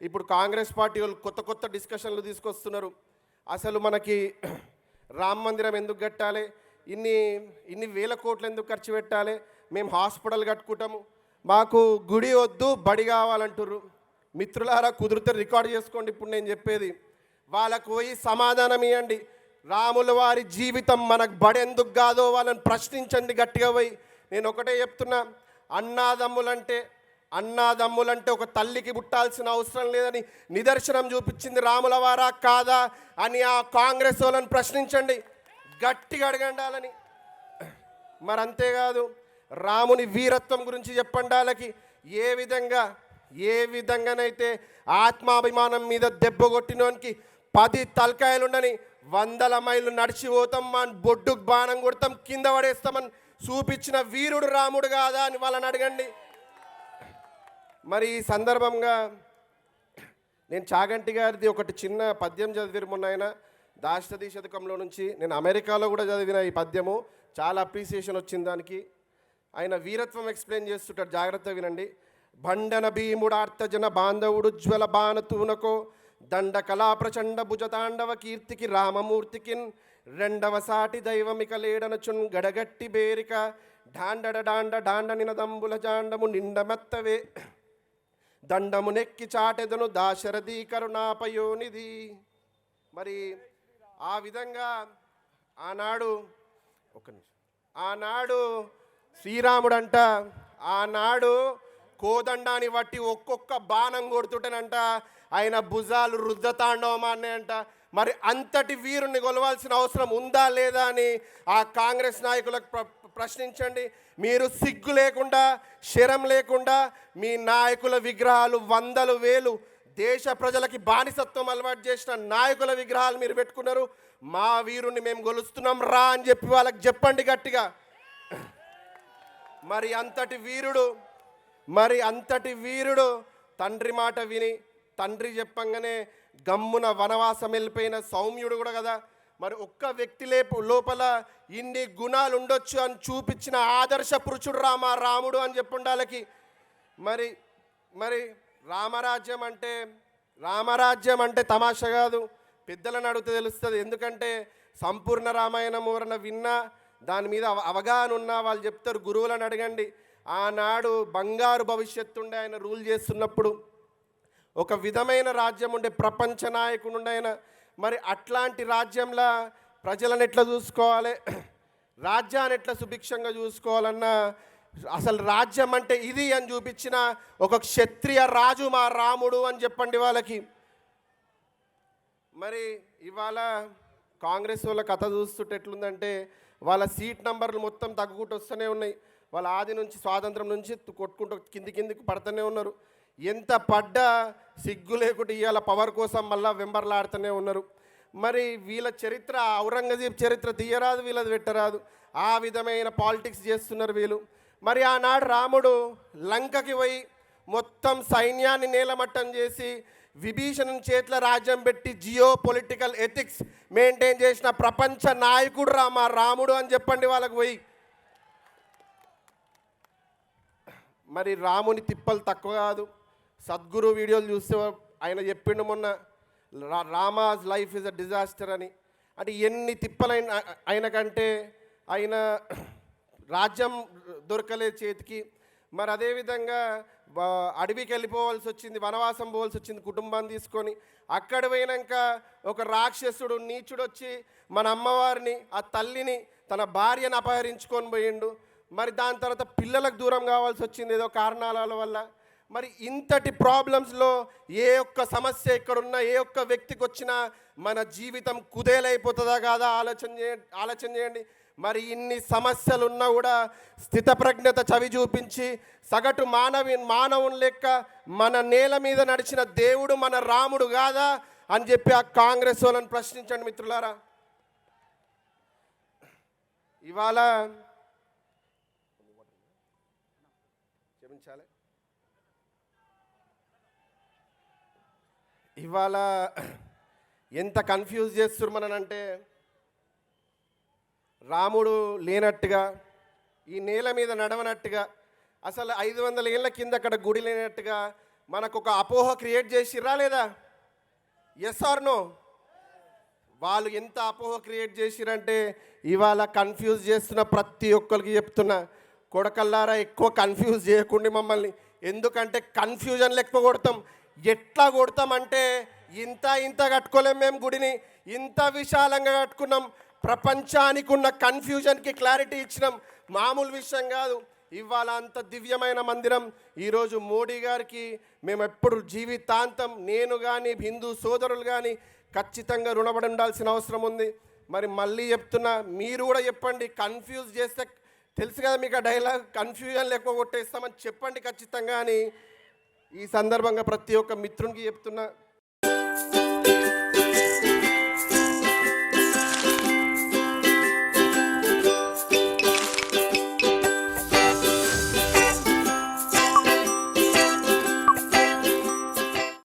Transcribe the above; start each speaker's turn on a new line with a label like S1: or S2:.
S1: ఇప్పుడు కాంగ్రెస్ పార్టీ వాళ్ళు కొత్త కొత్త డిస్కషన్లు తీసుకొస్తున్నారు. అసలు మనకి రామ మందిరం ఎందుకు కట్టాలి, ఇన్ని ఇన్ని వేల కోట్లు ఎందుకు ఖర్చు పెట్టాలి, మేము హాస్పిటల్ కట్టుకుంటాము, మాకు గుడి వద్దు బడి కావాలంటారు. మిత్రులారా, కుదిరితే రికార్డ్ చేసుకోండి. ఇప్పుడు నేను చెప్పేది వాళ్ళకు పోయి సమాధానం ఇవ్వండి. రాముల వారి జీవితం మనకు బడి ఎందుకు కాదో వాళ్ళని ప్రశ్నించండి గట్టిగా పోయి. నేను ఒకటే చెప్తున్నా, అన్నాదమ్ములంటే ఒక తల్లికి పుట్టాల్సిన అవసరం లేదని నిదర్శనం చూపించింది రాముల వారా కాదా అని ఆ కాంగ్రెస్ వాళ్ళని ప్రశ్నించండి, గట్టిగా అడగండాలని. మరి అంతేకాదు, రాముని వీరత్వం గురించి చెప్పండి. వాళ్ళకి ఏ విధంగానైతే ఆత్మాభిమానం మీద దెబ్బ కొట్టినోనికి 10 తలకాయలుండని 100 మైళ్ళు నడిచి పోతాం, మన బొడ్డుకు బాణం కొడతాం, కింద పడేస్తామని చూపించిన వీరుడు రాముడు కాదా అని వాళ్ళని అడగండి. మరి ఈ సందర్భంగా నేను చాగంటి గారిది ఒకటి చిన్న పద్యం చదివిరు మొన్న. ఆయన దాశరథి శతకంలో నుంచి, నేను అమెరికాలో కూడా చదివిన ఈ పద్యము, చాలా అప్రిసియేషన్ వచ్చింది దానికి. ఆయన వీరత్వం ఎక్స్ప్లెయిన్ చేస్తుంటాడు, జాగ్రత్తగా వినండి. భండన భీముడార్తజన బాంధవుడుజ్వల బాణతూనకో దండ కళా ప్రచండ భుజతాండవ కీర్తికి రామమూర్తికిన్ రెండవ సాటి దైవమిక లేడనచున్ గడగట్టి బేరిక డాండ నినదంబుల జాండము నిండమెత్తవే దండము నెక్కి చాటెదను దాశరథి కరుణాపయోనిధి. మరి ఆ విధంగా ఆనాడు శ్రీరాముడంట, ఆనాడు కోదండాన్ని బట్టి ఒక్కొక్క బాణం కొడుతుంటేనంట ఆయన భుజాలు రుద్దతాండవమాన్నే అంట. మరి అంతటి వీరుణ్ణి కొలవాల్సిన అవసరం ఉందా లేదా అని ఆ కాంగ్రెస్ నాయకులకు ప్రశ్నించండి. మీరు సిగ్గు లేకుండా, శరం లేకుండా మీ నాయకుల విగ్రహాలు 100,000 దేశ ప్రజలకి బానిసత్వం అలవాటు చేసిన నాయకుల విగ్రహాలు మీరు పెట్టుకున్నారు. మా వీరుణ్ణి మేము కొలుస్తున్నాం రా అని చెప్పి వాళ్ళకి చెప్పండి గట్టిగా. మరి అంతటి వీరుడు తండ్రి మాట విని, తండ్రి చెప్పంగానే గమ్మున వనవాసం వెళ్ళిపోయిన సౌమ్యుడు కూడా కదా. మరి ఒక్క వ్యక్తి లోపల ఇన్ని గుణాలు ఉండొచ్చు అని చూపించిన ఆదర్శ పురుషుడు రాముడు అని చెప్పుండాలకి. మరి రామరాజ్యం అంటే తమాషా కాదు, పెద్దలను అడిగితే తెలుస్తుంది. ఎందుకంటే సంపూర్ణ రామాయణం ఎవరన్నా విన్నా, దాని మీద అవగాహన ఉన్నా వాళ్ళు చెప్తారు. గురువులను అడగండి. ఆనాడు బంగారు భవిష్యత్తు ఉండే ఆయన రూల్ చేస్తున్నప్పుడు, ఒక విధమైన రాజ్యం ఉండే, ప్రపంచ నాయకుడు ఉండే ఆయన. మరి అట్లాంటి రాజ్యంలో ప్రజలను ఎట్లా చూసుకోవాలి, రాజ్యాన్ని ఎట్లా సుభిక్షంగా చూసుకోవాలన్నా, అసలు రాజ్యం అంటే ఇది అని చూపించిన ఒక క్షత్రియ రాజు మా రాముడు అని చెప్పండి వాళ్ళకి. మరి ఇవాళ కాంగ్రెస్ వాళ్ళ కథ చూస్తుంటే ఎట్లుందంటే, వాళ్ళ సీట్ నంబర్లు మొత్తం తగ్గుకుంటూ వస్తూనే ఉన్నాయి. వాళ్ళ ఆది నుంచి, స్వాతంత్రం నుంచి కొట్టుకుంటూ కిందికి పడుతూనే ఉన్నారు. ఎంత పడ్డా సిగ్గు లేకుండా ఇవాళ పవర్ కోసం మళ్ళీ వెంబర్లాడుతూనే ఉన్నారు. మరి వీళ్ళ చరిత్ర, ఔరంగజేబ్ చరిత్ర తీయరాదు, వీళ్ళది పెట్టరాదు, ఆ విధమైన పాలిటిక్స్ చేస్తున్నారు వీళ్ళు. మరి ఆనాడు రాముడు లంకకి పోయి మొత్తం సైన్యాన్ని నేలమట్టం చేసి విభీషణుని చేతిలో రాజ్యం పెట్టి జియో పొలిటికల్ ఎథిక్స్ మెయింటైన్ చేసిన ప్రపంచ నాయకుడు మా రాముడు అని చెప్పండి వాళ్ళకు పోయి. మరి రాముని తిప్పలు తక్కువ కాదు. సద్గురు వీడియోలు చూస్తే ఆయన చెప్పిండు మొన్న, Rama's life is a disaster అని. అంటే ఎన్ని తిప్పలైన ఆయనకంటే ఆయన రాజ్యం దొరకలేదు చేతికి. మరి అదేవిధంగా అడవికి వెళ్ళిపోవాల్సి వచ్చింది, వనవాసం పోవాల్సి వచ్చింది కుటుంబాన్ని తీసుకొని. అక్కడ పోయినాక ఒక రాక్షసుడు నీచుడు వచ్చి మన అమ్మవారిని, ఆ తల్లిని, తన భార్యను అపహరించుకొని పోయిండు. మరి దాని తర్వాత పిల్లలకు దూరం కావాల్సి వచ్చింది ఏదో కారణాల వల్ల. మరి ఇంతటి ప్రాబ్లమ్స్లో ఏ ఒక్క సమస్య ఇక్కడున్న ఏ ఒక్క వ్యక్తికి వచ్చినా మన జీవితం కుదేలైపోతుందా కాదా ఆలోచన చేయండి. మరి ఇన్ని సమస్యలు ఉన్నా కూడా స్థితప్రజ్ఞత చవి చూపించి సగటు మానవుని లెక్క మన నేల మీద నడిచిన దేవుడు మన రాముడు కాదా అని చెప్పి ఆ కాంగ్రెస్ వాళ్ళని ప్రశ్నించండి మిత్రులారా. ఇవాళ క్షమించాలి, ఇవాళ ఎంత కన్ఫ్యూజ్ చేస్తున్నారు మననంటే, రాముడు లేనట్టుగా, ఈ నేల మీద నడవనట్టుగా, అసలు 500 ఏళ్ళ కింద అక్కడ గుడి లేనట్టుగా, మనకు ఒక అపోహ క్రియేట్ చేసిర్రా లేదా? Yes or no? వాళ్ళు ఎంత అపోహ క్రియేట్ చేసిరంటే ఇవాళ కన్ఫ్యూజ్ చేస్తున్న ప్రతి ఒక్కరికి చెప్తున్నా, కొడకల్లారా ఎక్కువ కన్ఫ్యూజ్ చేయకుండా మమ్మల్ని. ఎందుకంటే కన్ఫ్యూజన్లు ఎక్కువ కొడతాం. ఎట్లా కొడతామంటే ఇంత ఇంత కట్టుకోలేం మేము గుడిని, ఇంత విశాలంగా కట్టుకున్నాం. ప్రపంచానికి ఉన్న కన్ఫ్యూజన్కి క్లారిటీ ఇచ్చినాం. మామూలు విషయం కాదు. ఇవాళ అంత దివ్యమైన మందిరం ఈరోజు మోడీ గారికి మేము ఎప్పుడు జీవితాంతం, నేను కానీ హిందూ సోదరులు కానీ ఖచ్చితంగా రుణపడి ఉండాల్సిన అవసరం ఉంది. మరి మళ్ళీ చెప్తున్నా, మీరు కూడా చెప్పండి. కన్ఫ్యూజ్ చేస్తే తెలుసు కదా మీకు ఆ డైలాగ్, కన్ఫ్యూజన్ ఎక్కువ కొట్టేస్తామని చెప్పండి ఖచ్చితంగా అని ఈ సందర్భంగా ప్రతి ఒక్క మిత్రునికి చెప్తున్నా.